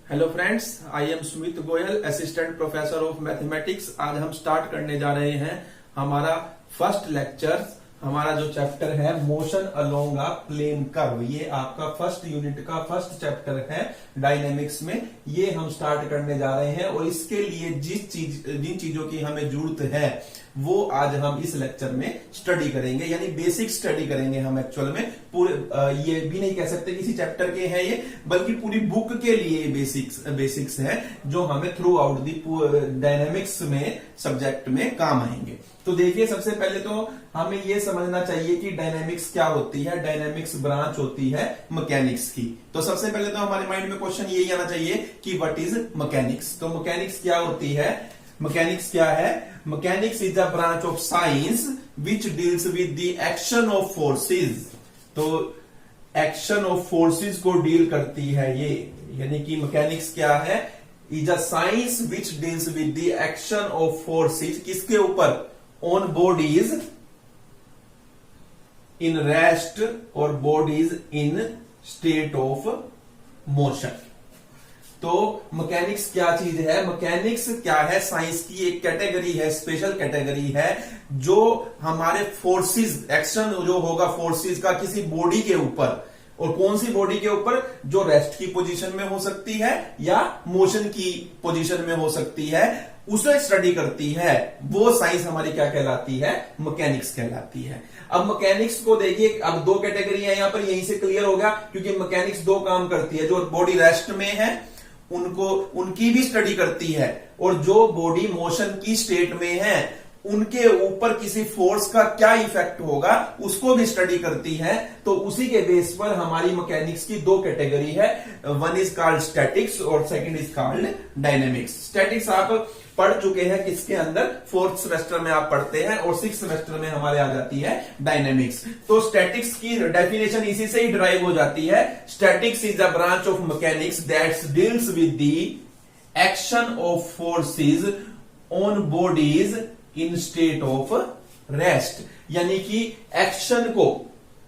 Hello friends, I am Sumit Goyal, assistant professor of mathematics. आज हम start करने जा रहे हैं हमारा फर्स्ट लेक्चर। हमारा जो चैप्टर है motion along a plane curve, ये आपका फर्स्ट यूनिट का फर्स्ट चैप्टर है डायनेमिक्स में। ये हम स्टार्ट करने जा रहे हैं और इसके लिए जिन चीजों की हमें जरूरत है वो आज हम इस लेक्चर में स्टडी करेंगे, यानी बेसिक स्टडी करेंगे हम एक्चुअल में। पूरे ये भी नहीं कह सकते किसी चैप्टर के हैं ये, बल्कि पूरी बुक के लिए बेसिक्स है जो हमें थ्रू आउट दी डायनेमिक्स में सब्जेक्ट में काम आएंगे। तो देखिए, सबसे पहले तो हमें ये समझना चाहिए कि डायनेमिक्स क्या होती है। डायनेमिक्स ब्रांच होती है मैकेनिक्स की। तो सबसे पहले तो हमारे माइंड में क्वेश्चन यही आना चाहिए कि व्हाट इज मैकेनिक्स। तो मैकेनिक्स क्या होती है? मैकेनिक्स क्या है? Mechanics is a branch of science which deals with the action of forces. तो एक्शन ऑफ फोर्सेस को डील करती है ये, यानी कि मैकेनिक्स क्या है? Is a science which deals with the action of forces. किसके ऊपर? ऑन बॉडीज इन रेस्ट और bodies in state of motion. तो मैकेनिक्स क्या चीज है? मैकेनिक्स क्या है? साइंस की एक कैटेगरी है, स्पेशल कैटेगरी है, जो हमारे फोर्सेस, एक्शन जो होगा फोर्सेस का किसी बॉडी के ऊपर, और कौन सी बॉडी के ऊपर? जो रेस्ट की पोजीशन में हो सकती है या मोशन की पोजीशन में हो सकती है, उसे स्टडी करती है। वो साइंस हमारी क्या कहलाती है? मैकेनिक्स कहलाती है। अब मैकेनिक्स को देखिए, अब दो कैटेगरी है यहां पर, यहीं से क्लियर हो गया, क्योंकि मैकेनिक्स दो काम करती है। जो बॉडी रेस्ट में है उनकी भी स्टडी करती है, और जो बॉडी मोशन की स्टेट में है उनके ऊपर किसी फोर्स का क्या इफेक्ट होगा उसको भी स्टडी करती है। तो उसी के बेस पर हमारी मैकेनिक्स की दो कैटेगरी है, वन इज कॉल्ड स्टैटिक्स और second is called dynamics. Statics आप पढ़ चुके हैं किसके अंदर? फोर्थ सेमेस्टर में आप पढ़ते हैं, और सिक्स सेमेस्टर में हमारे आ जाती है डायनेमिक्स। तो स्टैटिक्स की डेफिनेशन इसी से ही डिराइव हो जाती है। Statics is a branch of mechanics that deals with the action of forces on bodies in state of rest. यानी कि एक्शन को,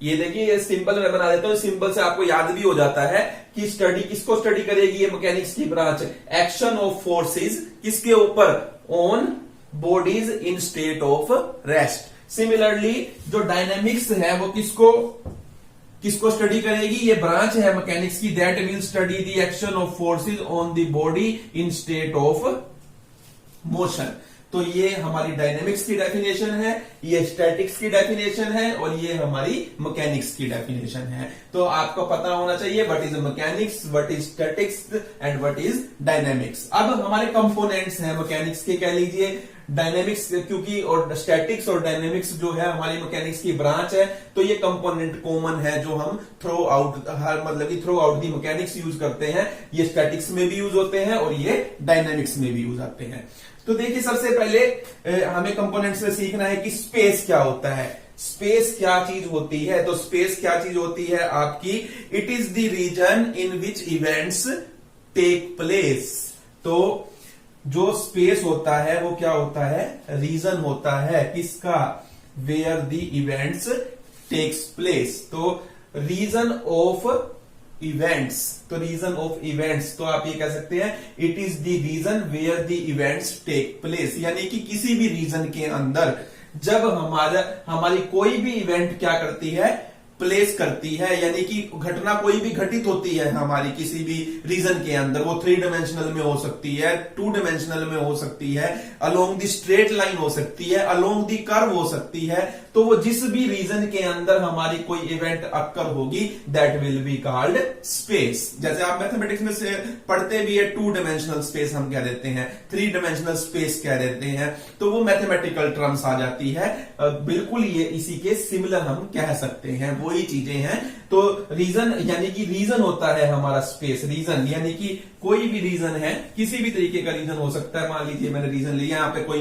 ये देखिए ये सिंबल में बना देता हूं, सिंबल से आपको याद भी हो जाता है कि स्टडी किसको स्टडी करेगी ये मैकेनिक्स की ब्रांच? एक्शन ऑफ फोर्सेस किसके ऊपर? On bodies in state of rest. Similarly जो डायनेमिक्स है वो किसको स्टडी करेगी? ये ब्रांच है मैकेनिक्स की, that will study the action of forces on the body in state of motion. तो ये हमारी डायनेमिक्स की डेफिनेशन है, ये स्टैटिक्स की डेफिनेशन है, और ये हमारी मैकेनिक्स की डेफिनेशन है। तो आपको पता होना चाहिए what is mechanics, what is statics and what is dynamics. अब हमारे कंपोनेंट्स हैं मैकेनिक्स के, कह लीजिए डायनेमिक्स, क्योंकि और स्टैटिक्स और डायनेमिक्स जो है हमारी मैकेनिक्स की ब्रांच है, तो ये कंपोनेंट कॉमन है जो हम थ्रू आउट, मतलब कि through out the mechanics use करते हैं। ये स्टैटिक्स में भी यूज होते हैं और ये डायनेमिक्स में भी यूज आते हैं। तो देखिए, सबसे पहले हमें कंपोनेंट्स से सीखना है कि स्पेस क्या होता है। स्पेस क्या चीज होती है? तो स्पेस क्या चीज होती है आपकी? It is the region in which events take place. तो जो स्पेस होता है वो क्या होता है? रीजन होता है किसका? Where the events takes place. तो रीजन ऑफ इवेंट्स, तो रीजन ऑफ इवेंट्स, तो आप ये कह सकते हैं it is the region where the events take place. यानी कि किसी भी रीजन के अंदर जब हमारी कोई भी इवेंट क्या करती है? प्लेस करती है, यानी कि घटना कोई भी घटित होती है हमारी किसी भी रीजन के अंदर, वो 3 डायमेंशनल में हो सकती है, 2 डायमेंशनल में हो सकती है, अलोंग द स्ट्रेट लाइन हो सकती है, अलोंग द कर्व हो सकती है। तो वो जिस भी रीजन के अंदर हमारी कोई इवेंट अक्कर होगी that will be called space. जैसे आप मैथमेटिक्स में से पढ़ते भी है, 2 डायमेंशनल स्पेस हम कह देते हैं, 3 डायमेंशनल स्पेस कह देते हैं, तो वो मैथमेटिकल टर्म्स आ जाती है। बिल्कुल ये इसी के सिमिलर हम कह सकते हैं, वही चीजें हैं। तो रीजन यानी कि रीजन होता है हमारा स्पेस। रीजन यानी कि कोई भी रीजन है, किसी भी तरीके का रीजन हो सकता है। मान लीजिए मैंने रीजन लिया, यहाँ पे कोई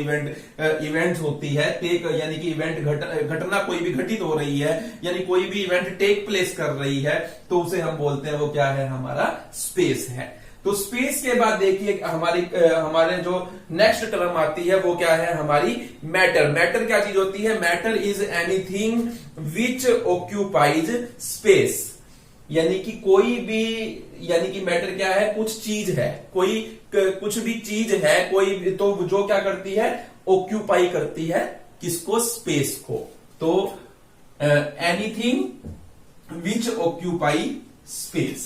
इवेंट होती है, टेक यानी कि इवेंट घटना कोई भी घटित हो रही है, यानी कोई भी इवेंट टेक प्लेस कर रही है, तो उसे हम बोलते हैं वो क्या है? हमारा स्पेस है। तो स्पेस के बाद देखिए हमारे जो नेक्स्ट टर्म आती है वो क्या है? हमारी मैटर। मैटर क्या चीज होती है? Matter is anything which occupies space. यानी कि कोई भी, यानी कि मैटर क्या है, कुछ चीज है, कोई कुछ भी चीज है कोई भी, तो जो क्या करती है, ऑक्यूपाई करती है किसको, स्पेस को। तो एनीथिंग विच ऑक्यूपाई स्पेस,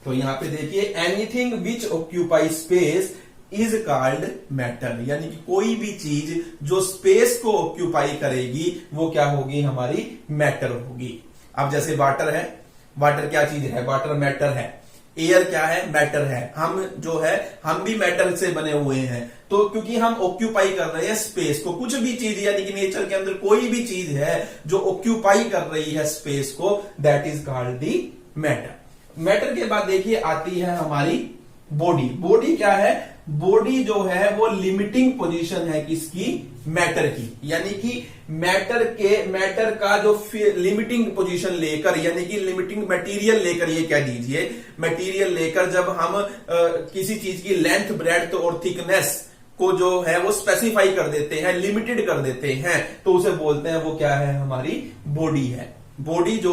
तो यहां पे देखिए anything which occupy space is called matter, यानी कि कोई भी चीज जो स्पेस को ऑक्यूपाई करेगी वो क्या होगी, हमारी मैटर होगी। अब जैसे वाटर है, वाटर क्या चीज है, वाटर मैटर है। एयर क्या है, मैटर है। हम जो है, हम भी मैटर से बने हुए हैं। तो क्योंकि हम ऑक्यूपाई कर रहे हैं स्पेस को, कुछ भी चीज यानी कि नेचर के अंदर कोई भी चीज है जो ऑक्यूपाई कर रही है स्पेस को, that is called the matter. Matter के बाद देखिए आती है हमारी बॉडी। बॉडी क्या है, बॉडी जो है वो लिमिटिंग पोजीशन है किसकी, मैटर की, यानी कि मैटर का जो लिमिटिंग पोजीशन लेकर, यानी कि लिमिटिंग मटेरियल लेकर, ये कह दीजिए मटेरियल लेकर जब हम किसी चीज की लेंथ, ब्रेड्थ और थिकनेस को जो है वो स्पेसिफाई कर देते हैं, लिमिटेड कर देते हैं, तो उसे बोलते हैं, वो क्या है, हमारी बॉडी है। बॉडी जो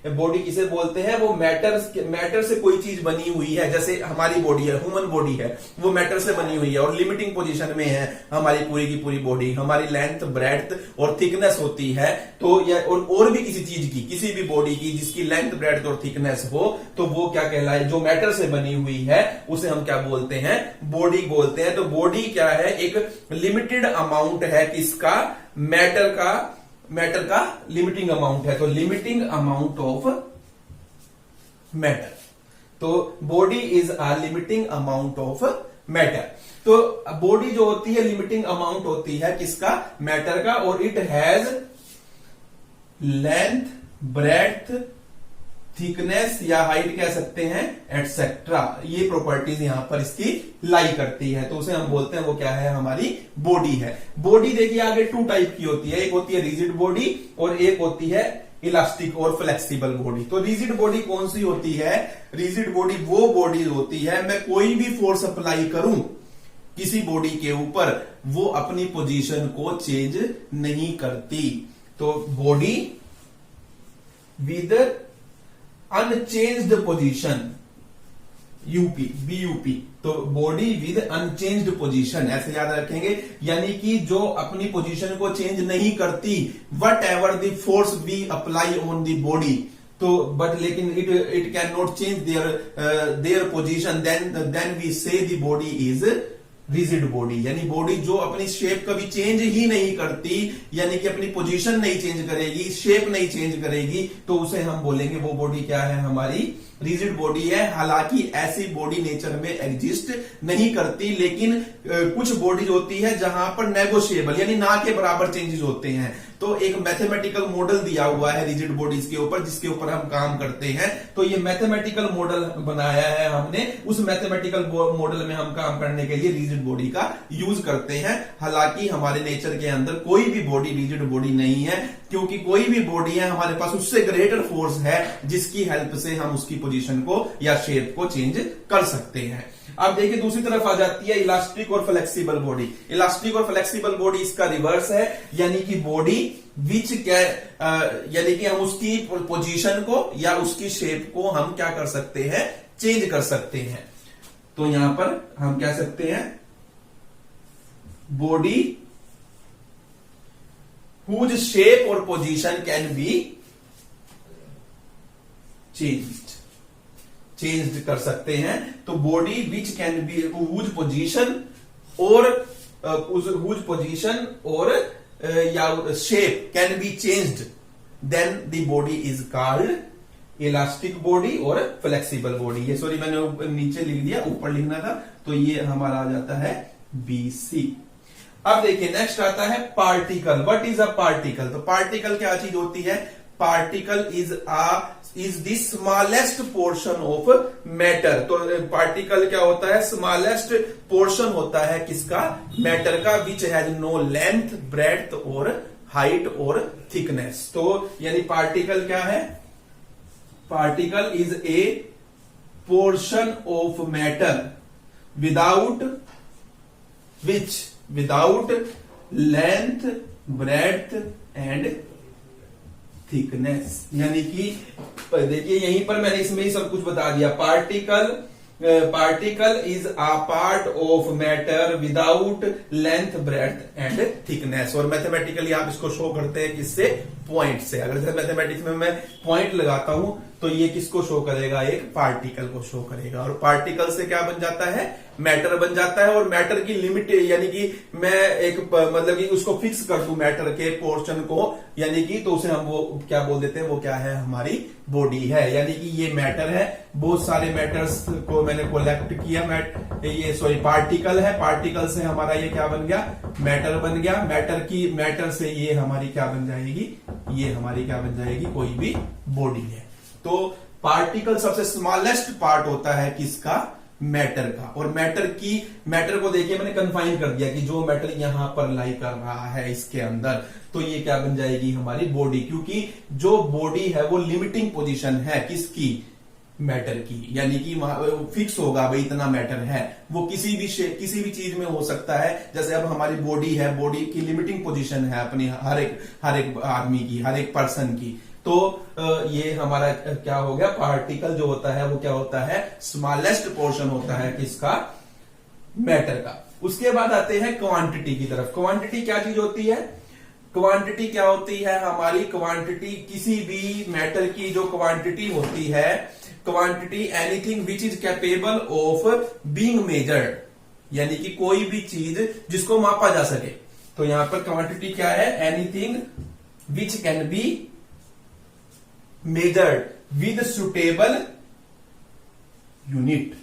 बॉडी किसे बोलते हैं, वो मैटर से कोई चीज बनी हुई है, जैसे हमारी बॉडी है, ह्यूमन बॉडी है, वो मैटर से बनी हुई है और लिमिटिंग पोजीशन में है हमारी पूरी की पूरी बॉडी। हमारी लेंथ, ब्रेड्थ और थिकनेस होती है, तो या और भी किसी चीज की, किसी भी बॉडी की जिसकी लेंथ, ब्रेड्थ और थिकनेस हो, तो वो क्या कहलाए, जो मैटर से बनी हुई है उसे हम क्या बोलते हैं, बॉडी बोलते हैं। तो बॉडी क्या है, एक लिमिटेड अमाउंट है किसका, मैटर का लिमिटिंग अमाउंट है, तो लिमिटिंग अमाउंट ऑफ मैटर। तो body is a limiting amount of matter. तो बॉडी जो होती है लिमिटिंग अमाउंट होती है किसका, मैटर का, और it has length, breadth, thickness या हाइट कह सकते हैं, एटसेट्रा। ये प्रॉपर्टीज यहां पर इसकी लाई करती है, तो उसे हम बोलते हैं वो क्या है, हमारी बॉडी है। बॉडी देखिए आगे टू टाइप की होती है, एक होती है रिजिड बॉडी और एक होती है इलास्टिक और फ्लेक्सिबल बॉडी। तो रिजिड बॉडी कौन सी होती है, रिजिड बॉडी वो बॉडी होती है, मैं कोई भी फोर्स अप्लाई करूं किसी बॉडी के ऊपर, वो अपनी पोजीशन को चेंज नहीं करती। तो body with unchanged position, UP, BUP, तो बॉडी विद अनचेंज्ड पोजीशन, ऐसे याद रखेंगे, यानी कि जो अपनी पोजीशन को चेंज नहीं करती, whatever the force we apply on the body, तो बट लेकिन it can not change their position, then we say the body is rigid body, यानी बॉडी जो अपनी शेप कभी चेंज ही नहीं करती, यानी कि अपनी पोजीशन नहीं चेंज करेगी, शेप नहीं चेंज करेगी, तो उसे हम बोलेंगे वो बॉडी क्या है, हमारी रिजिड बॉडी है। हालांकि ऐसी बॉडी नेचर में एग्जिस्ट नहीं करती, लेकिन कुछ बॉडीज होती है जहां पर नेगोशिएबल, यानी ना के बराबर चेंजेस होते हैं। तो एक मैथमेटिकल मॉडल दिया हुआ है रिजिड बॉडीज के ऊपर, जिसके ऊपर हम काम करते हैं। तो ये मैथमेटिकल मॉडल बनाया है हमने, उस मैथमेटिकल मॉडल में हम काम करने के लिए रिजिड बॉडी का यूज करते हैं। हालांकि हमारे नेचर के अंदर कोई भी बॉडी रिजिड बॉडी नहीं है, क्योंकि कोई भी बॉडी है हमारे पास उससे ग्रेटर फोर्स है जिसकी हेल्प से हम उसकी पोजीशन को या शेप को चेंज कर सकते हैं। अब देखिए दूसरी तरफ आ जाती है इलास्टिक और फ्लेक्सिबल बॉडी। इलास्टिक और फ्लेक्सिबल बॉडी इसका रिवर्स है, यानी कि बॉडी विच यानी कि हम उसकी पोजीशन को या उसकी शेप को हम क्या कर सकते हैं, चेंज कर सकते हैं। तो यहां पर हम कह सकते हैं body whose shape or position can be change कर सकते हैं। तो body which can be whose position और whose पोजीशन और या shape can be changed, then the body is called elastic body और फ्लेक्सिबल बॉडी। ये सॉरी मैंने नीचे लिख दिया, ऊपर लिखना था, तो ये हमारा आ जाता है BC। अब देखिए नेक्स्ट आता है particle. What is a particle? तो पार्टिकल क्या चीज होती है? Particle is the smallest portion of matter. तो पार्टिकल क्या होता है? स्मॉलेस्ट पोर्शन होता है किसका? मैटर का, which has no length, breadth और हाइट और थिकनेस। तो यानी पार्टिकल क्या है? Particle is a portion of matter without length, breadth and thickness. यानी कि देखिए यहीं पर मैंने इसमें ही सब कुछ बता दिया। Particle is a part of matter without length, breadth and thickness. और मैथमेटिकली आप इसको शो करते हैं किससे? पॉइंट से। अगर जैसे मैथमेटिक्स में मैं पॉइंट लगाता हूं तो ये किसको शो करेगा? एक पार्टिकल को शो करेगा। और पार्टिकल से क्या बन जाता है? मैटर बन जाता है। और मैटर की लिमिट यानी कि मैं एक मतलब कि उसको फिक्स कर दूं मैटर के पोर्शन को, यानी कि तो उसे हम वो क्या बोल देते हैं? वो क्या है? हमारी बॉडी है। यानी कि ये मैटर है, बहुत सारे मैटर्स को मैंने कलेक्ट किया। पार्टिकल है, पार्टिकल से हमारा ये क्या बन गया? मैटर बन गया। मैटर से ये हमारी क्या बन जाएगी? ये हमारी क्या बन जाएगी? कोई भी बॉडी है। तो पार्टिकल सबसे स्मॉलेस्ट पार्ट होता है किसका? मैटर का। और मैटर को देखिए मैंने कन्फाइन कर दिया कि जो मैटर यहां पर लाई कर रहा है इसके अंदर, तो ये क्या बन जाएगी? हमारी बॉडी। क्योंकि जो बॉडी है वो लिमिटिंग पोजीशन है किसकी? मैटर की। यानी कि फिक्स होगा भाई इतना मैटर है। वो किसी भी चीज में हो सकता है। जैसे अब हमारी बॉडी है, बॉडी की लिमिटिंग पोजीशन है अपनी हर एक आदमी की, हर एक पर्सन की। तो ये हमारा क्या हो गया? पार्टिकल जो होता है वो क्या होता है? स्मॉलेस्ट पोर्शन होता है किसका? मैटर का। उसके बाद आते हैं क्वांटिटी की तरफ। क्वांटिटी क्या चीज होती है? क्वांटिटी क्या होती है? हमारी क्वांटिटी किसी भी मैटर की जो क्वांटिटी होती है, quantity anything which is capable of being measured, यानी कि कोई भी चीज जिसको मापा जा सके। तो यहां पर क्वांटिटी क्या है? Anything which can be measured with suitable unit,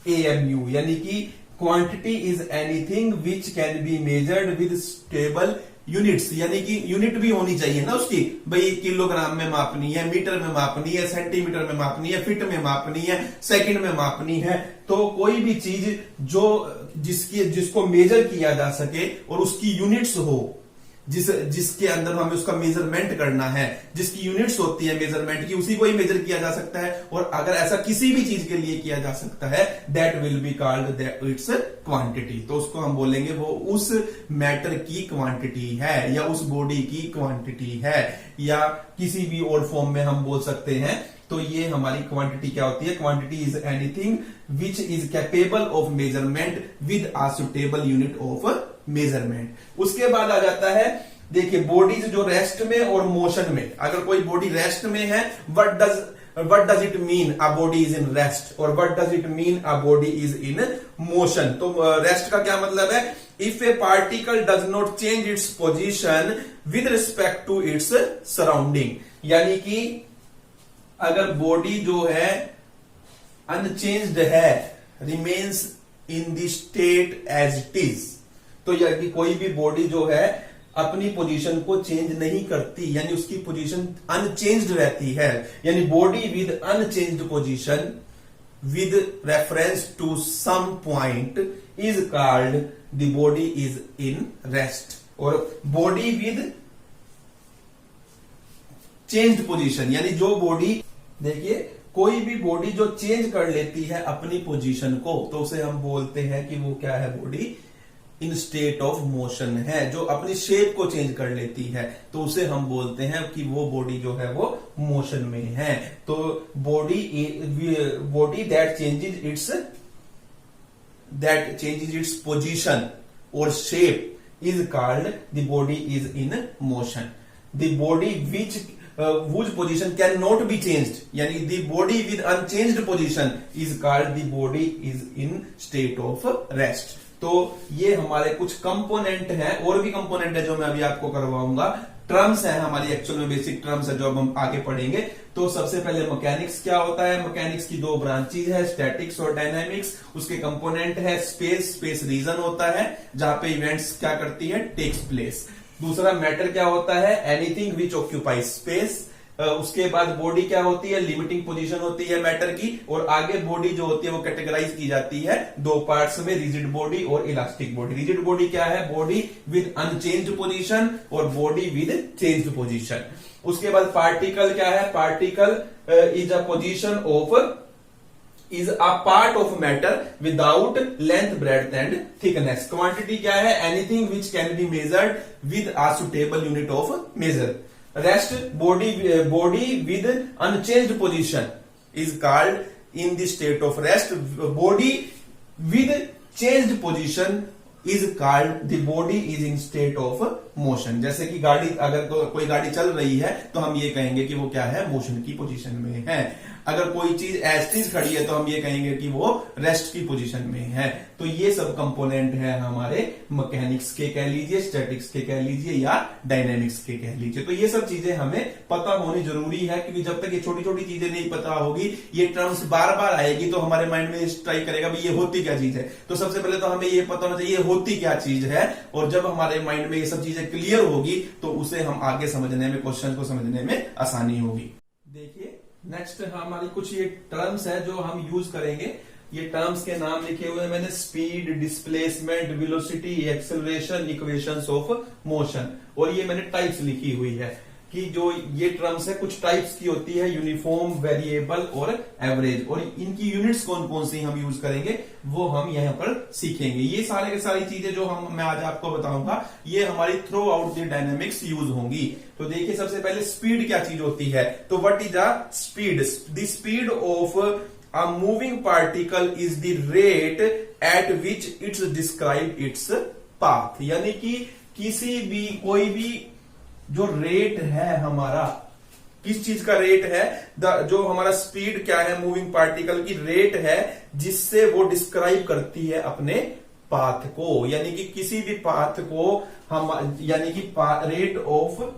AMU। यानी कि quantity is anything which can be measured with suitable units. यानी कि यूनिट भी होनी चाहिए ना उसकी, भाई किलोग्राम में मापनी है, मीटर में मापनी है, सेंटीमीटर में मापनी है, फीट में मापनी है, सेकंड में मापनी है। तो कोई भी चीज जो जिसको मेजर किया जा सके और उसकी यूनिट्स हो, जिसके अंदर हमें उसका मेजरमेंट करना है, जिसकी यूनिट्स होती है मेजरमेंट की, उसी को ही मेजर किया जा सकता है। और अगर ऐसा किसी भी चीज के लिए किया जा सकता है, that will be called its quantity. तो उसको हम बोलेंगे वो उस मैटर की क्वांटिटी है, या उस बॉडी की क्वांटिटी है, या किसी भी और फॉर्म में हम बोल सकते हैं। तो ये हमारी क्वांटिटी क्या होती है? Quantity is anything which is capable of measurement with a suitable unit of measurement. उसके बाद आ जाता है, देखिए बॉडीज जो रेस्ट में और मोशन में। अगर कोई बॉडी रेस्ट में है, what does it mean a body is in rest, और what does it mean a body is in motion. तो रेस्ट का क्या मतलब है? If a particle does not change its position with respect to its surrounding, यानी कि अगर body जो है अनचेंज्ड है, remains in the state as it is, तो यानी कोई भी बॉडी जो है अपनी पोजीशन को चेंज नहीं करती, यानी उसकी पोजीशन अनचेंज्ड रहती है। यानी body with unchanged position with reference to some point is called the body is in rest. और बॉडी विद चेंज्ड पोजीशन, यानी जो बॉडी, देखिए कोई भी बॉडी जो चेंज कर लेती है अपनी पोजीशन को, तो उसे हम बोलते हैं कि वो क्या है? Body in state of motion है। जो अपनी शेप को चेंज कर लेती है, तो उसे हम बोलते हैं कि वो बॉडी जो है वो मोशन में है। तो body that changes its position और shape is called the body is in motion. The body whose position can not be changed, यानी the body with unchanged position is called the body is in state of rest। तो ये हमारे कुछ component हैं, और भी component है जो मैं अभी आपको करवाऊंगा। टर्म्स है हमारी, एक्चुअल में बेसिक टर्म्स है जो अब हम आगे पढ़ेंगे। तो सबसे पहले मैकेनिक्स क्या होता है? मैकेनिक्स की दो ब्रांचेज है, स्टैटिक्स और डायनामिक्स। उसके कंपोनेंट है स्पेस रीजन होता है जहां पे इवेंट्स क्या करती है? Takes place. दूसरा मैटर क्या होता है? Anything which occupies space. उसके बाद बॉडी क्या होती है? लिमिटिंग पोजीशन होती है मैटर की। और आगे बॉडी जो होती है वो कैटेगराइज की जाती है दो पार्ट्स में, रिजिड बॉडी और इलास्टिक बॉडी। रिजिड बॉडी क्या है? बॉडी विद अनचेंज्ड पोजीशन, और बॉडी विद चेंज्ड पोजीशन। उसके बाद पार्टिकल क्या है? Particle is a position of is a part of matter without length, breadth and thickness। Quantity क्या है? anything which can be measured with a suitable unit of measure। Rest body with unchanged position is called in the state of rest, body with changed position is called the body is in state of motion. जैसे कि गाड़ी, अगर कोई गाड़ी चल रही है तो हम ये कहेंगे कि वो क्या है, मोशन की पोजीशन में है। अगर कोई चीज एज खड़ी है तो हम ये कहेंगे कि वो रेस्ट की पोजीशन में है। तो ये सब कंपोनेंट है हमारे मैकेनिक्स के कह लीजिए, स्टैटिक्स के कह लीजिए, या डायनेमिक्स के कह लीजिए। तो ये सब चीजें हमें पता होनी जरूरी है, क्योंकि जब तक ये छोटी छोटी चीजें नहीं पता होगी, ये टर्म्स बार बार आएगी तो हमारे माइंड में स्ट्राइक करेगा भाई ये होती क्या चीज है। तो सबसे पहले तो हमें ये पता होना चाहिए होती क्या चीज है, और जब हमारे माइंड में ये सब चीजें क्लियर होगी तो उसे हम आगे समझने में, क्वेश्चन को समझने में आसानी होगी। देखिए नेक्स्ट हमारी कुछ ये टर्म्स है जो हम यूज करेंगे। ये टर्म्स के नाम लिखे हुए हैं मैंने, speed, displacement, velocity, acceleration, equations of motion, और ये मैंने टाइप्स लिखी हुई है कि जो ये टर्म्स है कुछ टाइप्स की होती है, यूनिफॉर्म, वेरिएबल और एवरेज, और इनकी यूनिट्स कौन कौन सी हम यूज करेंगे वो हम यहाँ पर सीखेंगे। ये सारे के सारी चीजें जो मैं आज आपको बताऊंगा ये हमारी through out the dynamics use होंगी। तो देखिए सबसे पहले स्पीड क्या चीज होती है, तो what is the speed? The speed of a moving particle is the rate at which it's describe its path. यानी कि किसी भी, कोई भी जो रेट है हमारा, किस चीज का रेट है, जो हमारा स्पीड क्या है, मूविंग पार्टिकल की रेट है जिससे वो डिस्क्राइब करती है अपने पाथ को। यानी कि किसी भी पाथ को हम, यानी कि रेट ऑफ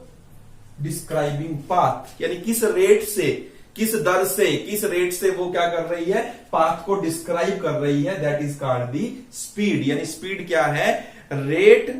डिस्क्राइबिंग पाथ, यानी किस रेट से, किस दर से, किस रेट से वो क्या कर रही है, पाथ को डिस्क्राइब कर रही है, that is called the speed. यानी स्पीड क्या है, rate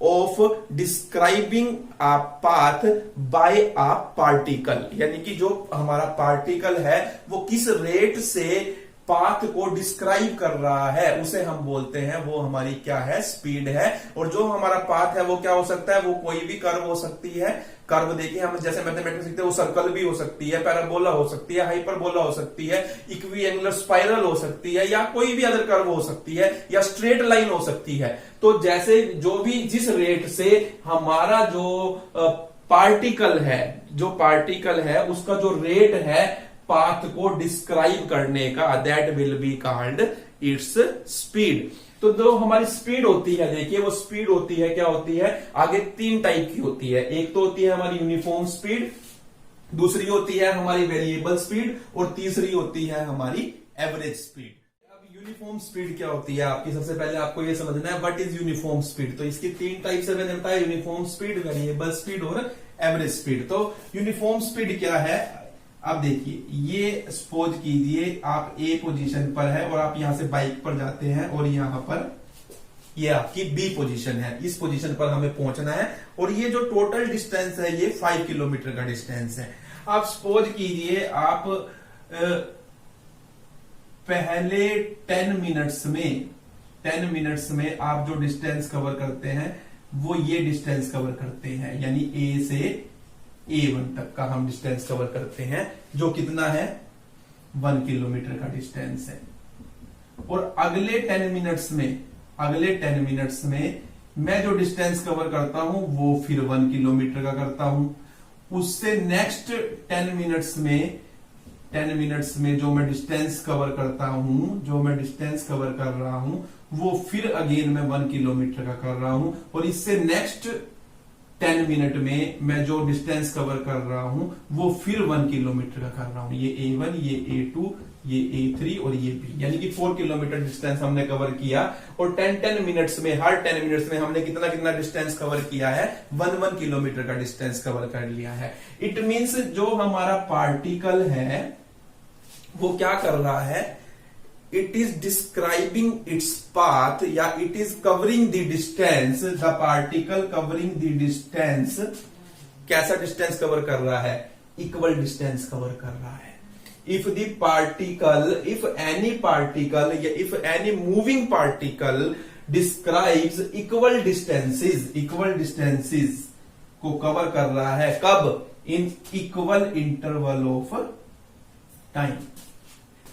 of describing a path by a particle. यानी कि जो हमारा पार्टिकल है वो किस रेट से पाथ को डिस्क्राइब कर रहा है उसे हम बोलते हैं, वो हमारी क्या है, स्पीड है। और जो हमारा पाथ है वो क्या हो सकता है, वो कोई भी कर्व हो सकती है। कर्व देखिए हम जैसे मैथमेटिक्स सीखते हैं, वो सर्कल भी हो सकती है, पैराबोला हो सकती है, हाइपरबोला हो सकती है, इक्विएंगुलर स्पाइरल हो सकती है, या कोई भी अदर कर्व हो सकती है, या स्ट्रेट लाइन हो सकती है। तो जैसे जो भी जिस रेट से हमारा जो पार्टिकल है, जो पार्टिकल है उसका जो रेट है पाथ को डिस्क्राइब करने का, that will be called its speed. तो जो हमारी स्पीड होती है, देखिए वो स्पीड होती है, क्या होती है, आगे तीन टाइप की होती है। एक तो होती है हमारी यूनिफॉर्म स्पीड, दूसरी होती है हमारी वेरिएबल स्पीड, और तीसरी होती है हमारी एवरेज स्पीड। अब यूनिफॉर्म स्पीड क्या होती है आपकी, सबसे पहले आपको ये समझना है व्हाट इज यूनिफॉर्म स्पीड। तो इसकी तीन टाइप से मैंने बताया, यूनिफॉर्म स्पीड, वेरिएबल स्पीड और एवरेज स्पीड। तो यूनिफॉर्म स्पीड क्या है, अब देखिए, ये सपोज कीजिए आप ए पोजीशन पर है और आप यहां से बाइक पर जाते हैं, और यहां पर ये आपकी बी पोजीशन है, इस पोजीशन पर हमें पहुंचना है, और ये जो टोटल डिस्टेंस है ये 5 किलोमीटर का डिस्टेंस है। आप सपोज कीजिए आप पहले 10 मिनट्स में आप जो डिस्टेंस कवर करते हैं वो ये डिस्टेंस कवर करते हैं, यानी ए से A1 तक का हम डिस्टेंस कवर करते हैं, जो कितना है 1 किलोमीटर का डिस्टेंस है। और अगले 10 मिनट्स में मैं जो डिस्टेंस कवर करता हूं वो फिर 1 किलोमीटर का करता हूं। उससे नेक्स्ट 10 मिनट्स में जो मैं डिस्टेंस कवर करता हूं, जो मैं डिस्टेंस कवर कर रहा हूं वो फिर अगेन मैं 1 किलोमीटर का कर रहा हूं। और इससे नेक्स्ट 10 मिनट में मैं जो डिस्टेंस कवर कर रहा हूं वो फिर 1 किलोमीटर का कर रहा हूं। ये A1, ये A2, ये A3 और ये B, यानी कि 4 किलोमीटर डिस्टेंस हमने कवर किया। और 10 मिनट्स में, हर 10 मिनट्स में हमने कितना डिस्टेंस कवर किया है, 1 किलोमीटर का डिस्टेंस कवर कर लिया है। इट मींस जो हमारा पार्टिकल है वो क्या कर रहा है, it is describing its path, या it is covering the distance, the particle covering the distance. कैसा डिस्टेंस कवर कर रहा है, इक्वल डिस्टेंस कवर कर रहा है। If the particle, if any particle या if any moving particle describes equal distances को कवर कर रहा है, कब, in equal interval of time.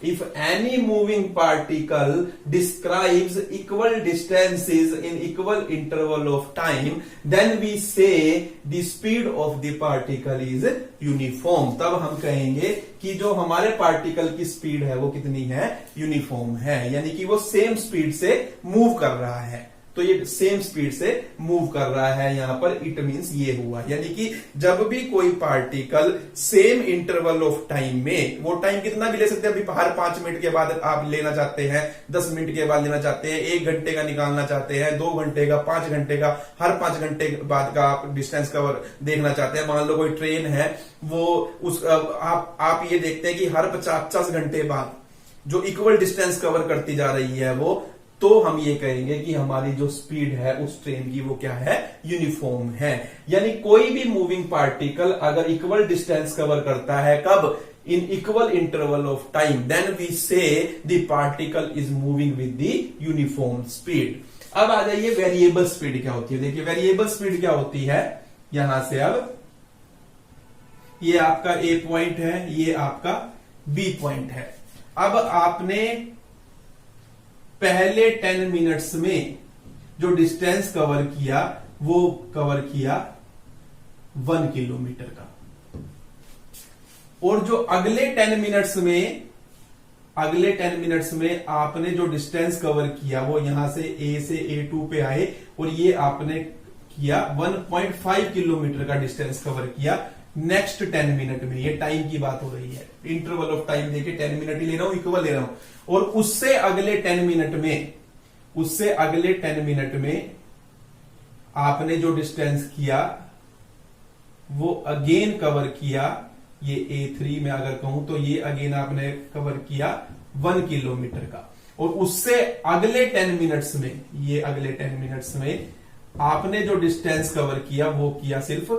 if any moving particle describes equal distances in equal interval of time, then we say the speed of the particle is uniform. तब हम कहेंगे कि जो हमारे पार्टिकल की स्पीड है वो कितनी है, यूनिफॉर्म है, यानी कि वो सेम स्पीड से मूव कर रहा है। तो ये सेम स्पीड से मूव कर रहा है, यहां पर इट मींस ये हुआ, यानी कि जब भी कोई particle same interval of time में, वो टाइम कितना भी ले सकते हैं, अभी हर 5 मिनट के बाद आप लेना चाहते हैं, 10 मिनट के बाद लेना चाहते हैं, 1 घंटे का निकालना चाहते हैं, 2 घंटे का, 5 घंटे का, हर 5 घंटे बाद का आप डिस्टेंस कवर देखना चाहते हैं। मान लो कोई ट्रेन है, वो उस आप ये देखते हैं कि हर 50 घंटे बाद जो इक्वल डिस्टेंस कवर करती जा रही है वो, तो हम ये कहेंगे कि हमारी जो स्पीड है उस ट्रेन की वो क्या है, यूनिफॉर्म है। यानी कोई भी मूविंग पार्टिकल अगर इक्वल डिस्टेंस कवर करता है, कब, in equal interval of time, then we say the particle is moving with the uniform speed. अब आ जाइए वेरिएबल स्पीड क्या होती है। देखिए वेरिएबल स्पीड क्या होती है, यहां से अब ये आपका ए पॉइंट है, ये आपका बी पॉइंट है। अब आपने पहले 10 मिनट्स में जो डिस्टेंस कवर किया वो कवर किया 1 किलोमीटर का, और जो अगले 10 मिनट्स में आपने जो डिस्टेंस कवर किया वो यहां से ए से A2 पे आए, और ये आपने किया 1.5 किलोमीटर का डिस्टेंस कवर किया नेक्स्ट 10 मिनट में। ये टाइम की बात हो रही है, इंटरवल ऑफ टाइम देखिए 10 मिनट ही ले रहा हूं, इक्वल ले रहा हूं। और उससे अगले 10 मिनट में आपने जो डिस्टेंस किया वो अगेन कवर किया, ये A3 में अगर कहूं तो ये अगेन आपने कवर किया 1 किलोमीटर का। और उससे अगले 10 मिनट्स में, ये अगले 10 मिनट्स में आपने जो डिस्टेंस कवर किया वो किया सिर्फ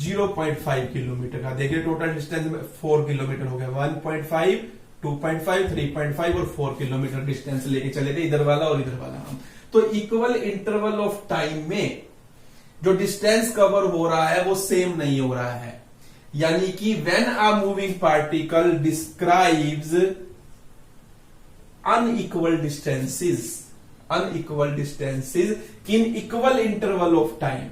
0.5 किलोमीटर का। देखिए टोटल डिस्टेंस में 4 किलोमीटर हो गया, 1.5, 2.5, 3.5 और 4 किलोमीटर डिस्टेंस लेके चले गए, इधर वाला और इधर वाला हम। तो इक्वल इंटरवल ऑफ टाइम में जो डिस्टेंस कवर हो रहा है वो सेम नहीं हो रहा है, यानी कि when a moving particle describes unequal distances in equal interval of time,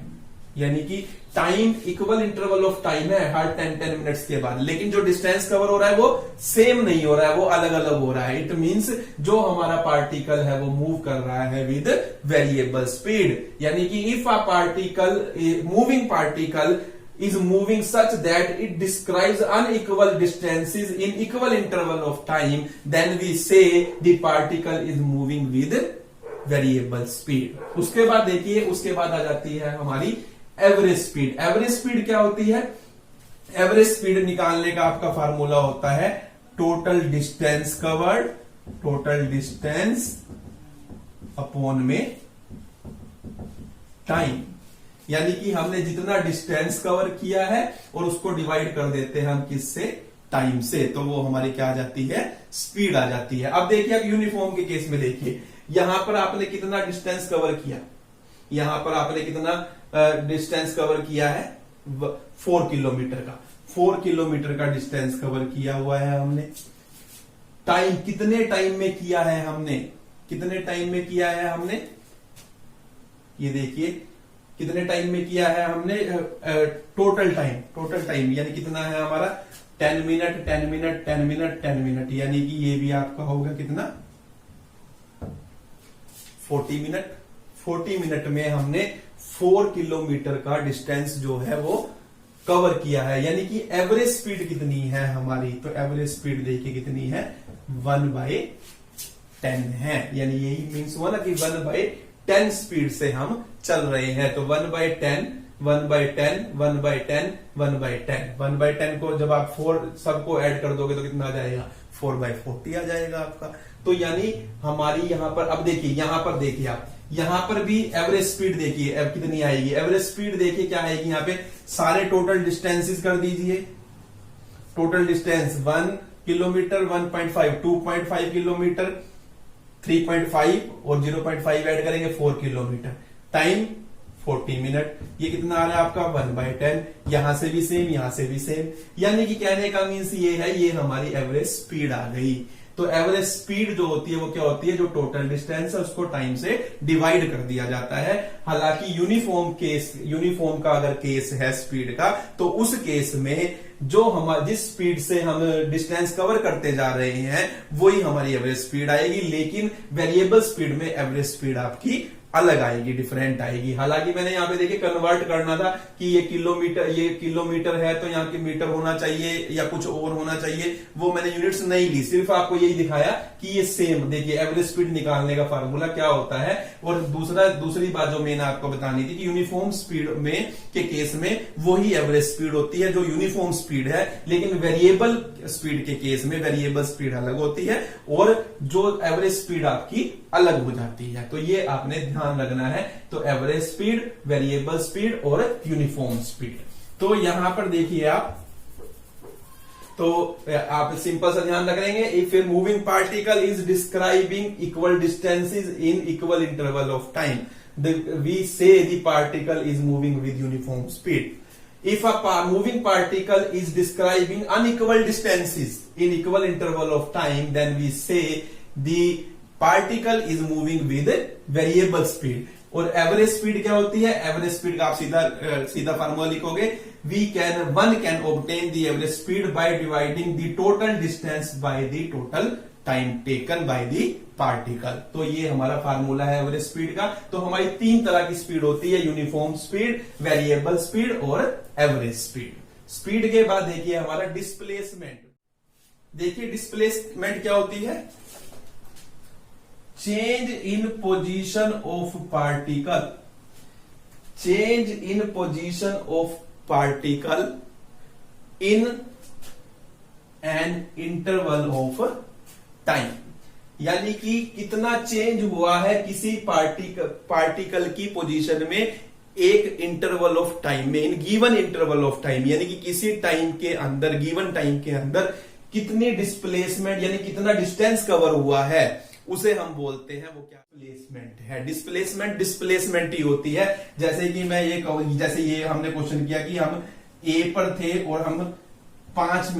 यानी कि time equal interval of time है हर 10 मिनट्स के बाद, लेकिन जो डिस्टेंस कवर हो रहा है वो सेम नहीं हो रहा है, वो अलग अलग हो रहा है। इट मींस जो हमारा पार्टिकल है वो मूव कर रहा है विद वेरिएबल स्पीड, यानी कि if a particle, moving particle is moving such that it describes unequal distances in equal interval of time, then we say the particle is moving with variable speed। उसके बाद देखिए, उसके बाद आ जाती है हमारी एवरेज स्पीड। एवरेज स्पीड क्या होती है, एवरेज स्पीड निकालने का आपका फार्मूला होता है total distance covered, total distance upon में टाइम, यानी कि हमने जितना डिस्टेंस कवर किया है और उसको डिवाइड कर देते हैं हम किससे, टाइम से, तो वो हमारी क्या आ जाती है, स्पीड आ जाती है। अब देखिए, अब यूनिफॉर्म के केस में देखिए, यहां पर आपने कितना डिस्टेंस कवर किया, यहां पर आपने कितना डिस्टेंस कवर किया है, 4 किलोमीटर का, 4 किलोमीटर का डिस्टेंस कवर किया हुआ है हमने। टाइम कितने टाइम में किया है हमने, कितने टाइम में किया है हमने, ये देखिए कितने टाइम में किया है हमने, टोटल टाइम यानी कितना है हमारा, 10 मिनट 10 मिनट 10 मिनट 10 मिनट, यानी कि ये भी आपका होगा कितना, 40 मिनट। 40 मिनट में हमने 4 किलोमीटर का डिस्टेंस जो है वो कवर किया है, यानी कि एवरेज स्पीड कितनी है हमारी, तो एवरेज स्पीड देखिए कितनी है, 1/10 है, यानी यही मीन्स हुआ ना कि 1/10 स्पीड से हम चल रहे हैं। तो 1/10 1/10 1/10 1/10 1/10 को जब आप 4 सबको ऐड कर दोगे तो कितना आ जाएगा, 4/40 आ जाएगा आपका। तो यानी हमारी यहां पर, अब देखिए यहां पर देखिए आप, यहां पर भी एवरेज स्पीड देखिए अब कितनी आएगी, एवरेज स्पीड देखिए क्या आएगी, यहां पे सारे टोटल डिस्टेंसेस कर दीजिए, टोटल डिस्टेंस 1 किलोमीटर 1.5 2.5 किलोमीटर 3.5 और 0.5 ऐड करेंगे 4 किलोमीटर, टाइम 40 मिनट, ये कितना आ रहा है आपका 1/10, यहां से भी सेम यहां से भी सेम, यानी कि कहने का मीन्स ये है, ये हमारी एवरेज स्पीड आ गई। तो एवरेज स्पीड जो होती है वो क्या होती है, जो टोटल डिस्टेंस है उसको टाइम से डिवाइड कर दिया जाता है। हालांकि यूनिफॉर्म का अगर केस है स्पीड का, तो उस केस में जो हमारे जिस स्पीड से हम डिस्टेंस कवर करते जा रहे हैं वही हमारी एवरेज स्पीड आएगी, लेकिन वेरिएबल स्पीड में एवरेज स्पीड आपकी अलग आएगी, डिफरेंट आएगी। हालांकि मैंने यहाँ पे देखिए कन्वर्ट करना था कि ये किलोमीटर है तो यहाँ के मीटर होना चाहिए या कुछ और होना चाहिए, वो मैंने यूनिट्स नहीं ली, सिर्फ आपको यही दिखाया कि ये सेम। देखिए एवरेज स्पीड निकालने का फार्मूला क्या होता है। और दूसरी बात जो मैंने आपको बतानी थी कि यूनिफॉर्म स्पीड में के केस में वही एवरेज स्पीड होती है जो यूनिफॉर्म स्पीड है, लेकिन वेरिएबल स्पीड के केस में वेरिएबल स्पीड अलग होती है और जो एवरेज स्पीड आपकी अलग हो जाती है। तो ये आपने ध्यान रखना है। तो एवरेज स्पीड, वेरिएबल स्पीड और यूनिफॉर्म स्पीड। तो यहां पर देखिए आप सिंपल सा ध्यान रखेंगे, if a moving particle is describing equal distances in equal interval of time, we say the particle is moving with uniform speed. If a moving particle is describing unequal distances in equal interval of time, then we say the particle is moving with variable speed. और average speed क्या होती है, average speed का आप सीधा formula लिखोगे, one can obtain the average speed by dividing the total distance by the total time taken by the particle. तो ये हमारा फार्मूला है एवरेज स्पीड का। तो हमारी 3 तरह की स्पीड होती है, यूनिफॉर्म स्पीड, वेरिएबल स्पीड और एवरेज स्पीड। स्पीड के बाद देखिए हमारा डिस्प्लेसमेंट। देखिए डिस्प्लेसमेंट क्या होती है, change in position of particle, change in position of particle in an interval of time. यानी कि कितना चेंज हुआ है किसी पार्टिकल की पोजीशन में एक इंटरवल ऑफ टाइम में, in given interval of time, यानी कि किसी टाइम के अंदर, गिवन टाइम के अंदर कितनी डिस्प्लेसमेंट यानी कितना डिस्टेंस कवर हुआ है, उसे हम बोलते हैं वो क्या डिस्प्लेसमेंट है। डिस्प्लेसमेंट ही होती है। जैसे कि मैं ये कहूं, जैसे ये हमने क्वेश्चन किया कि हम ए पर थे और हम 5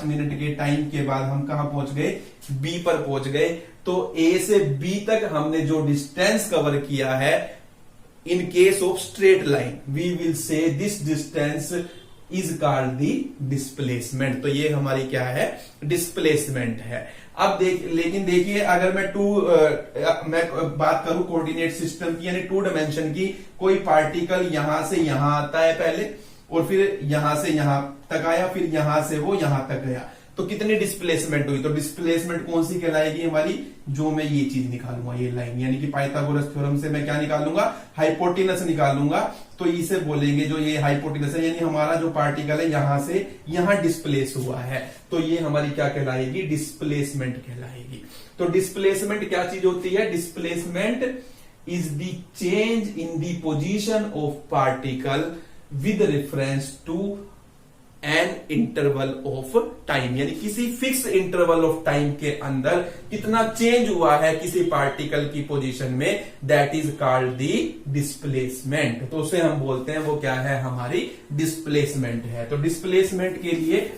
मिनट के टाइम के बाद हम कहां पहुंच गए, बी पर पहुंच गए। तो ए से बी तक हमने जो डिस्टेंस कवर किया है, in case of straight line we will say this distance is called the displacement. तो ये हमारी क्या है, डिस्प्लेसमेंट है। अब लेकिन देखिए अगर मैं बात करूं कोऑर्डिनेट सिस्टम की, यानी 2 डायमेंशन की, कोई पार्टिकल यहां से यहां आता है पहले और फिर यहां से यहां तक आया, फिर यहां से वो यहां तक गया, तो कितनी डिस्प्लेसमेंट हुई। तो डिस्प्लेसमेंट कौन सी कहलाएगी हमारी, जो मैं ये चीज निकालूंगा, ये लाइन, यानी कि पाइथागोरस थ्योरम से मैं क्या निकालूंगा, हाइपोटेनस निकालूंगा। तो इसे बोलेंगे जो ये हाइपोटेनस है, यानी हमारा जो पार्टिकल है यहां से यहां डिस्प्लेस हुआ है, तो ये हमारी क्या कहलाएगी, डिस्प्लेसमेंट कहलाएगी। तो डिस्प्लेसमेंट क्या चीज होती है, displacement is the change in the position of particle with reference to an interval of time, यानी किसी फिक्स इंटरवल ऑफ टाइम के अंदर कितना चेंज हुआ है किसी पार्टिकल की पोजीशन में, that is called the displacement. तो उसे हम बोलते हैं वो क्या है, हमारी डिस्प्लेसमेंट है। तो डिस्प्लेसमेंट के लिए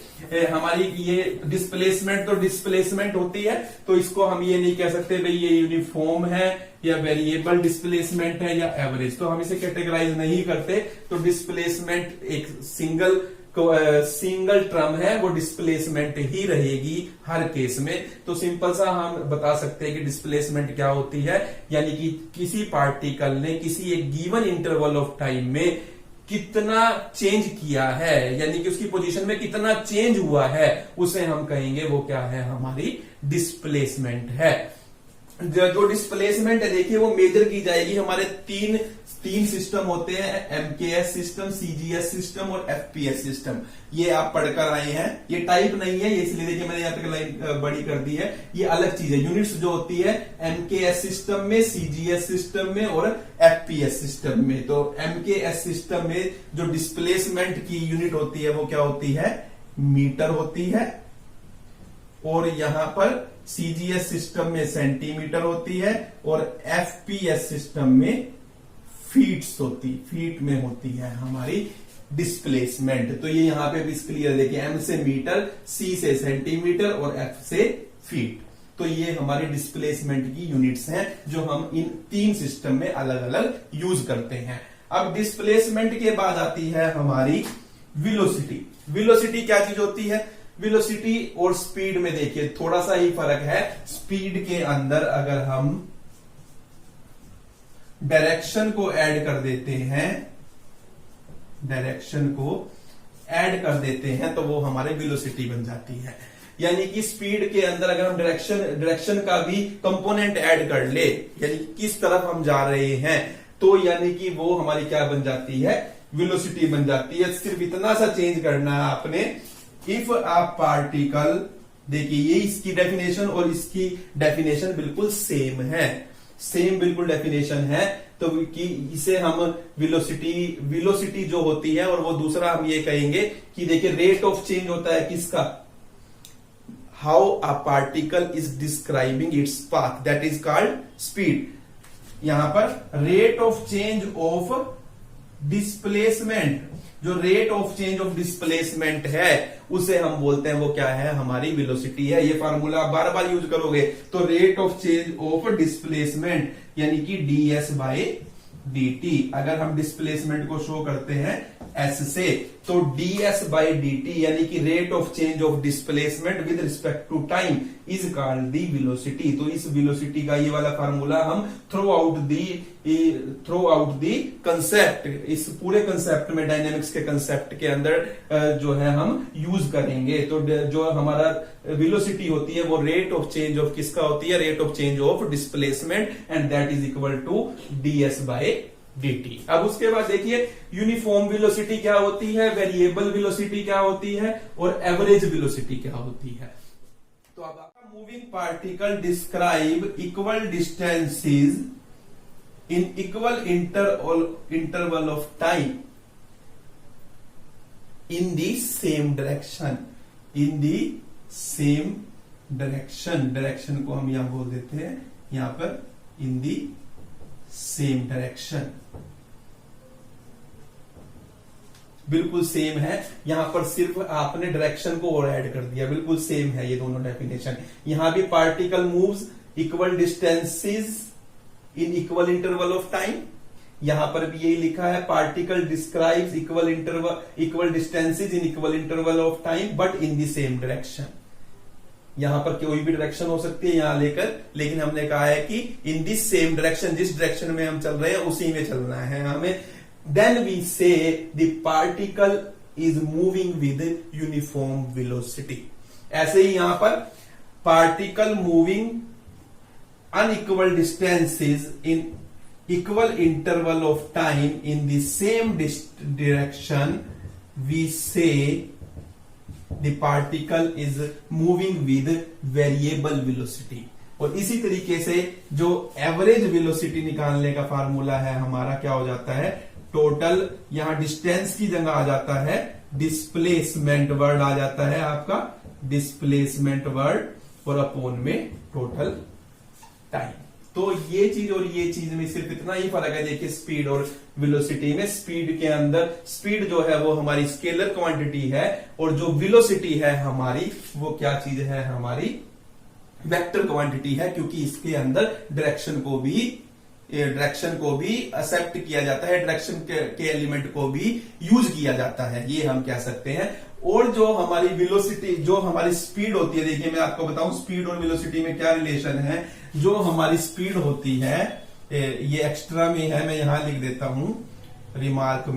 हमारी ये डिस्प्लेसमेंट होती है, तो इसको हम ये नहीं कह सकते भाई ये यूनिफॉर्म है या वेरिएबल डिस्प्लेसमेंट है या एवरेज, तो हम इसे कैटेगराइज नहीं करते। तो डिस्प्लेसमेंट एक सिंगल टर्म है, वो डिस्प्लेसमेंट ही रहेगी हर केस में। तो सिंपल सा हम बता सकते हैं कि डिस्प्लेसमेंट क्या होती है, यानी कि किसी पार्टिकल ने किसी एक गिवन इंटरवल ऑफ टाइम में कितना चेंज किया है, यानी कि उसकी पोजीशन में कितना चेंज हुआ है, उसे हम कहेंगे वो क्या है, हमारी डिस्प्लेसमेंट है। जो डिस्प्लेसमेंट है देखिए वो मेजर की जाएगी, हमारे तीन सिस्टम होते हैं, एमकेएस सिस्टम, सीजीएस सिस्टम और एफपीएस सिस्टम। ये आप पढ़कर आए हैं, ये टाइप नहीं है, ये इसलिए देखिए मैंने यहाँ तक लाइन बड़ी कर दी है, ये अलग चीज है। यूनिट्स जो होती है एमकेएस सिस्टम में, सीजीएस सिस्टम में और एफपीएस सिस्टम में। तो एमकेएस सिस्टम में जो डिस्प्लेसमेंट की यूनिट होती है वो क्या होती है, मीटर होती है, और यहां पर सीजीएस सिस्टम में सेंटीमीटर होती है, और एफपीएस सिस्टम में फीट में होती है हमारी डिस्प्लेसमेंट। तो ये यहां पे भी क्लियर देखिए, एम से मीटर, सी से सेंटीमीटर और एफ से फीट। तो ये हमारी डिस्प्लेसमेंट की यूनिट्स हैं जो हम इन तीन सिस्टम में अलग अलग यूज करते हैं। अब डिस्प्लेसमेंट के बाद आती है हमारी वेलोसिटी। वेलोसिटी क्या चीज होती है? वेलोसिटी और स्पीड में देखिए थोड़ा सा ही फर्क है। स्पीड के अंदर अगर हम डायरेक्शन को ऐड कर देते हैं, डायरेक्शन को ऐड कर देते हैं तो वो हमारे वेलोसिटी बन जाती है। यानी कि स्पीड के अंदर अगर हम डायरेक्शन का भी कंपोनेंट ऐड कर ले, यानी किस तरफ हम जा रहे हैं, तो यानी कि वो हमारी क्या बन जाती है? वेलोसिटी बन जाती है। सिर्फ इतना सा चेंज करना है आपने, इफ अ पार्टिकल, देखिए ये इसकी डेफिनेशन और इसकी डेफिनेशन बिल्कुल सेम है, सेम बिल्कुल डेफिनेशन है। तो कि इसे हम वेलोसिटी जो होती है, और वो दूसरा हम ये कहेंगे कि देखिए रेट ऑफ चेंज होता है किसका? How a particle is describing its path, that is called speed. यहां पर rate of change of displacement, जो rate of change of displacement है उसे हम बोलते हैं, वो क्या है? हमारी वेलोसिटी है। ये फार्मूला बार बार यूज करोगे तो rate of change of displacement यानी कि ds बाय dt। अगर हम डिस्प्लेसमेंट को शो करते हैं s से, तो ds बाय dt यानी कि rate of change of displacement with respect to time is called the velocity. तो इस वेलोसिटी का ये वाला फार्मूला हम थ्रू आउट दी कंसेप्ट, इस पूरे कंसेप्ट में, डायनेमिक्स के कंसेप्ट के अंदर जो है हम यूज करेंगे। तो जो हमारा वेलोसिटी होती है वो रेट ऑफ चेंज ऑफ किसका होती है? Rate of change of displacement, and that is equal to ds by dt। अब उसके बाद देखिए यूनिफॉर्म वेलोसिटी क्या होती है, वेरिएबल वेलोसिटी क्या होती है, और एवरेज वेलोसिटी क्या होती है। तो अब moving particle describe equal distances in equal interval of time in the same direction, in the same direction. Direction को हम यहां बोल देते हैं यहां पर इन दी सेम डायरेक्शन, बिल्कुल सेम है। यहां पर सिर्फ आपने डायरेक्शन को और ऐड कर दिया, बिल्कुल सेम है ये दोनों डेफिनेशन। यहां भी particle moves equal distances in equal interval of time, यहां पर भी यही लिखा है particle describes equal distances in equal interval of time but in the same direction. यहां पर कोई भी डायरेक्शन हो सकती है यहां लेकर, लेकिन हमने कहा है कि इन दिस सेम डायरेक्शन, जिस डायरेक्शन में हम चल रहे हैं उसी में चलना है हमें। Then we say the particle is moving with uniform velocity. ऐसे ही यहां पर particle moving unequal distances in equal interval of time in the same direction, we say the particle is moving with variable velocity। और इसी तरीके से जो average velocity निकालने का फार्मूला है हमारा क्या हो जाता है? टोटल, यहां डिस्टेंस की जगह आ जाता है डिस्प्लेसमेंट वर्ड आ जाता है आपका, डिस्प्लेसमेंट वर्ड और अपॉन में टोटल टाइम। तो ये चीज और ये चीज में सिर्फ इतना ही फर्क है। देखिए स्पीड और वेलोसिटी में, स्पीड के अंदर स्पीड जो है वो हमारी स्केलर क्वांटिटी है, और जो वेलोसिटी है हमारी वो क्या चीज है? हमारी वेक्टर क्वांटिटी है, क्योंकि इसके अंदर डायरेक्शन को भी एक्सेप्ट किया जाता है, डायरेक्शन के एलिमेंट को भी यूज किया जाता है, ये हम कह सकते हैं। और जो हमारी वेलोसिटी, जो हमारी स्पीड होती है, देखिए मैं आपको बताऊं स्पीड और वेलोसिटी में क्या रिलेशन है। जो हमारी स्पीड होती है, ये एक्स्ट्रा में है, मैं यहां लिख देता हूं रिमार्क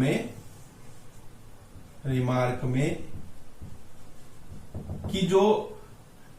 में कि जो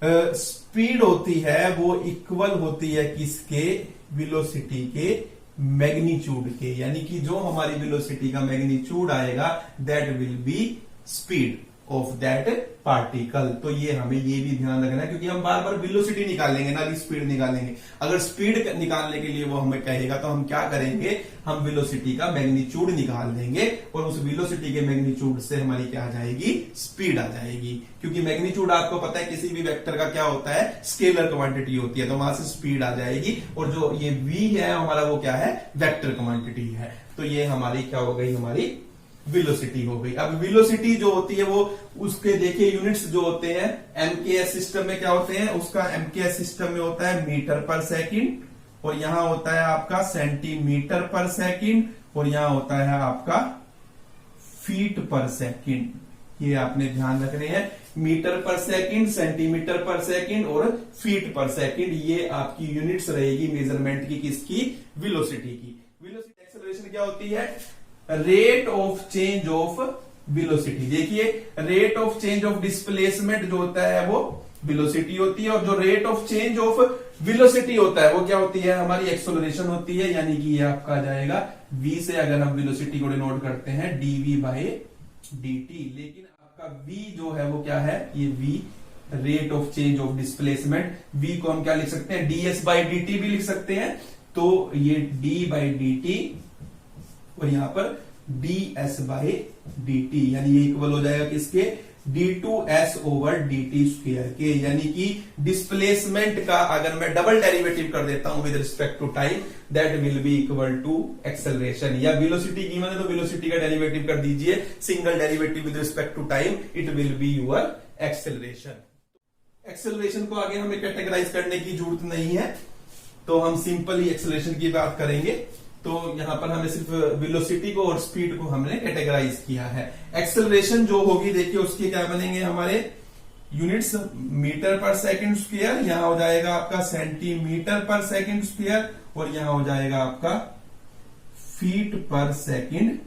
स्पीड होती है वो इक्वल होती है किसके? वेलोसिटी के मैग्नीट्यूड के। यानी कि जो हमारी वेलोसिटी का मैग्नीट्यूड आएगा that will B speed of that particle. तो ये हमें ये भी ध्यान रखना है, क्योंकि हम बार बार वेलोसिटी निकालेंगे ना कि स्पीड निकालेंगे। अगर स्पीड निकालने के लिए वो हमें कहेगा तो हम क्या करेंगे? हम वेलोसिटी का मैग्नीट्यूड निकाल देंगे, और उस वेलोसिटी के मैग्नीट्यूड से हमारी क्या आ जाएगी? स्पीड आ जाएगी। क्योंकि मैग्नीट्यूड आपको पता है किसी भी वेक्टर का क्या होता है? स्केलर क्वांटिटी होती है, तो वहां से स्पीड आ जाएगी। और जो ये v है हमारा वो क्या है? वेक्टर क्वांटिटी है। तो ये हमारी क्या हो गई? हमारी वेलोसिटी हो गई। अब वेलोसिटी जो होती है वो उसके देखिए यूनिट्स जो होते हैं एमकेएस सिस्टम में क्या होते हैं, उसका एमकेएस सिस्टम में होता है मीटर पर सेकंड, और यहां होता है आपका सेंटीमीटर पर सेकंड, और यहां होता है आपका फीट पर सेकंड। ये आपने ध्यान रखने हैं, मीटर पर सेकंड, सेंटीमीटर पर सेकंड और फीट पर सेकंड, ये आपकी यूनिट्स रहेगी मेजरमेंट की, किसकी, वेलोसिटी की। वेलोसिटी एक्सेलरेशन क्या होती है, rate of change of velocity. देखिए rate of change of displacement जो होता है वो वेलोसिटी होती है, और जो rate of change of velocity होता है वो क्या होती है, हमारी एक्सेलरेशन होती है। यानी कि ये आपका आ जाएगा v से, अगर हम वेलोसिटी को डिनोट करते हैं dv बाय dt, लेकिन आपका v जो है वो क्या है, ये v rate of change of displacement, v को हम क्या लिख सकते हैं, ds बाय dt भी लिख सकते हैं। तो ये d बाय dt और यहां पर ds बाय dt, यानी ये इक्वल हो जाएगा किसके, d2s ओवर dt स्क्वायर के। यानी कि डिस्प्लेसमेंट का अगर मैं डबल डेरिवेटिव कर देता हूं with respect to time, that will be equal to acceleration. या वेलोसिटी गिवन है तो वेलोसिटी का डेरिवेटिव कर दीजिए, single derivative with respect to time, it will be your acceleration. Acceleration को आगे हमें कैटेगराइज करने की जरूरत नहीं है, तो हम सिंपल ही एक्सेलरेशन की बात करेंगे। तो यहां पर हमें सिर्फ वेलोसिटी को और स्पीड को हमने कैटेगराइज किया है। एक्सेलरेशन जो होगी देखिए उसके क्या बनेंगे हमारे यूनिट्स, मीटर पर सेकंड स्क्वायर, यहां हो जाएगा आपका सेंटीमीटर पर सेकंड स्क्वायर, और यहां हो जाएगा आपका फीट पर सेकंड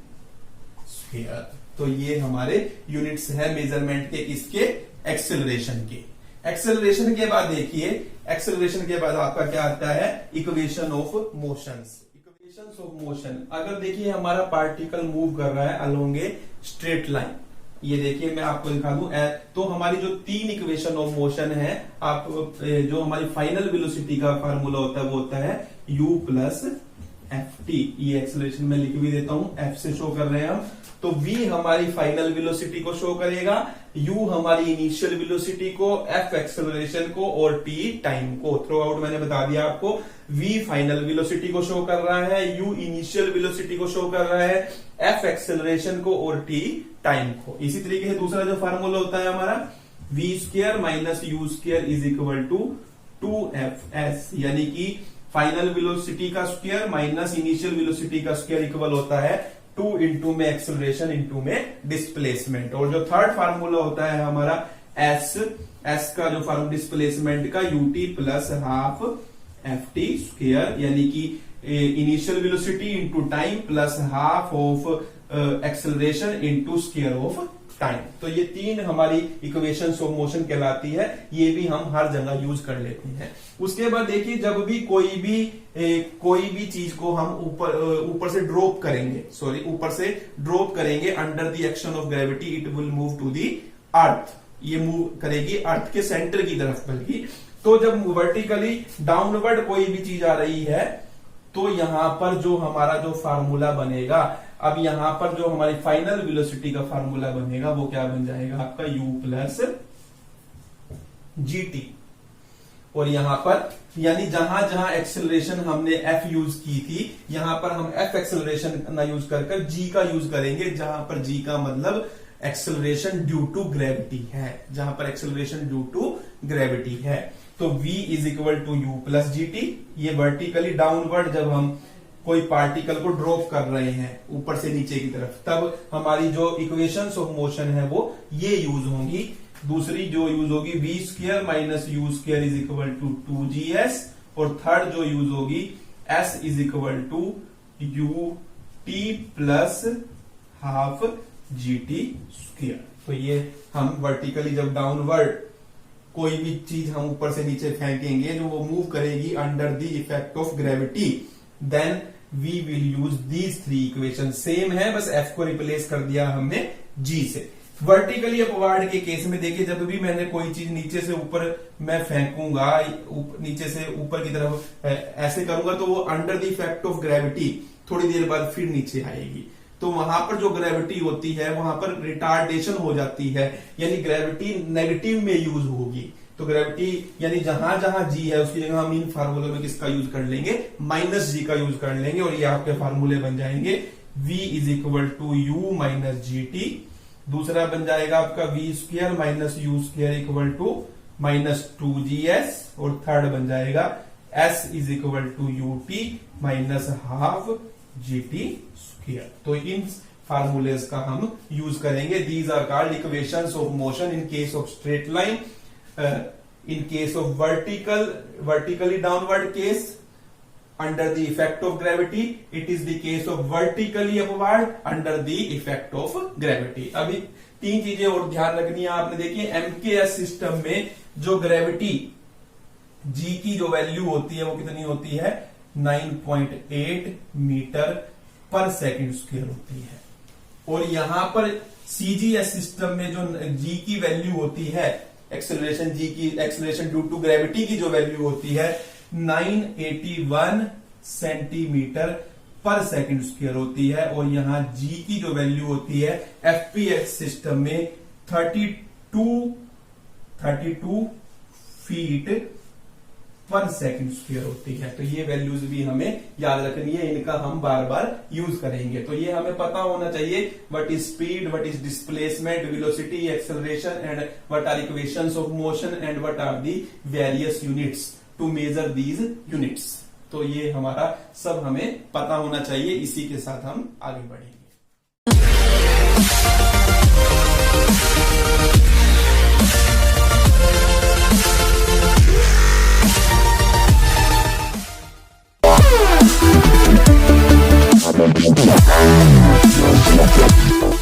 स्क्वायर। तो ये हमारे यूनिट्स है मेजरमेंट के, किसके, एक्सेलरेशन के। एक्सेलरेशन के बाद देखिए, एक्सेलरेशन के बाद आपका क्या आता है, equation of motions. Equations of motion, अगर देखिए हमारा पार्टिकल मूव कर रहा है अलोंग ए स्ट्रेट लाइन, ये देखिए मैं आपको दिखा दूं, तो हमारी जो तीन इक्वेशन ऑफ मोशन है, आप जो हमारी फाइनल वेलोसिटी का फार्मूला होता है वो होता है u प्लस एफ टी। ये एक्सेलरेशन में लिख भी देता हूं, f से शो कर रहे हैं हम। तो v हमारी फाइनल वेलोसिटी को शो करेगा, u हमारी इनिशियल वेलोसिटी को, f एक्सेलरेशन को और t टाइम को। थ्रू आउट मैंने बता दिया आपको, v फाइनल वेलोसिटी को शो कर रहा है, u इनिशियल वेलोसिटी को शो कर रहा है, f एक्सेलरेशन को और t टाइम को। इसी तरीके से दूसरा जो फार्मूला होता है हमारा v square minus u square is equal to 2fs, यानी कि फाइनल वेलोसिटी का स्क्वायर माइनस इनिशियल वेलोसिटी का स्क्वायर इक्वल होता है 2 इंटू में एक्सेलरेशन इंटू में डिस्प्लेसमेंट। और जो थर्ड फार्मूला होता है हमारा s का जो फार्मूला डिस्प्लेसमेंट का ut plus half F T square, यानी कि initial velocity into time plus half of acceleration into square of time. तो ये तीन हमारी इक्वेशंस ऑफ मोशन कहलाती है, ये भी हम हर जगह यूज कर लेते हैं। उसके बाद देखिए जब भी कोई भी चीज को हम ऊपर से ड्रॉप करेंगे, ऊपर से ड्रॉप करेंगे under the action of gravity, it will move to the earth, ये मूव करेगी अर्थ के सेंटर की तरफ। बल्कि तो जब वर्टिकली डाउनवर्ड कोई भी चीज आ रही है तो यहां पर जो हमारा जो फार्मूला बनेगा, अब यहां पर जो हमारी फाइनल वेलोसिटी का फार्मूला बनेगा वो क्या बन जाएगा आपका u प्लस gt। और यहां पर यानी जहां जहां एक्सेलरेशन हमने f यूज की थी, यहां पर हम f एक्सेलरेशन ना यूज कर g का यूज करेंगे, जहां पर g का मतलब एक्सेलरेशन ड्यू टू ग्रेविटी है, जहां पर एक्सेलरेशन ड्यू टू ग्रेविटी है। तो v is equal to u plus g t. ये वर्टिकली डाउनवर्ड जब हम कोई पार्टिकल को ड्रॉप कर रहे हैं ऊपर से नीचे की तरफ, तब हमारी जो इक्वेशंस ऑफ मोशन है वो ये यूज होंगी। दूसरी जो यूज होगी v square minus u square is equal to 2gs, और थर्ड जो यूज होगी s is equal to u t plus half g t square. तो ये हम वर्टिकली जब डाउनवर्ड कोई भी चीज हम ऊपर से नीचे फेंकेंगे जो वो मूव करेगी under the effect of gravity, then we will use these three equation. Same है, बस f को रिप्लेस कर दिया हमने g से। वर्टिकली अपवार्ड के केस में देखिए जब भी मैंने कोई चीज नीचे से ऊपर मैं फेंकूंगा, नीचे से ऊपर की तरफ ऐसे करूंगा तो वो under the effect of gravity थोड़ी देर बाद फिर नीचे आएगी। तो वहां पर जो ग्रेविटी होती है वहां पर रिटार्डेशन हो जाती है, यानी ग्रेविटी नेगेटिव में यूज होगी। तो ग्रेविटी यानी जहां जहां g है उसकी जगह हम इन फार्मूले में किसका यूज कर लेंगे, माइनस g का यूज कर लेंगे, और ये आपके फार्मूले बन जाएंगे v is equal to u minus g t. दूसरा बन जाएगा आपका v square minus u square equal to minus 2gs। और थर्ड बन जाएगा s is equal to u t minus half g t square. तो इन फार्मूलेज का हम यूज करेंगे। These are called equations of motion in case of straight line, in case of vertically downward case under the effect of gravity, it is the case of vertically upward under the effect of gravity। अभी तीन चीजें और ध्यान रखनी है आपने। देखिए MKS system में जो ग्रेविटी G की जो वैल्यू होती है वो कितनी होती है, 9.8 मीटर पर सेकंड स्क्वायर होती है। और यहां पर CGS सिस्टम में जो G की वैल्यू होती है, एक्सेलरेशन G की, एक्सेलरेशन ड्यू टू ग्रेविटी की जो वैल्यू होती है 981 सेंटीमीटर पर सेकंड स्क्वायर होती है। और यहां G की जो वैल्यू होती है FPS सिस्टम में 32 फीट पर सेकंड स्क्वायर होती है। तो ये वैल्यूज भी हमें याद रखनी है, इनका हम बार बार यूज करेंगे। तो ये हमें पता होना चाहिए what is speed, what is displacement, velocity, acceleration and what are equations of motion and what are the various units to measure these units. तो ये हमारा सब हमें पता होना चाहिए। इसी के साथ हम आगे बढ़ेंगे। We'll be right back.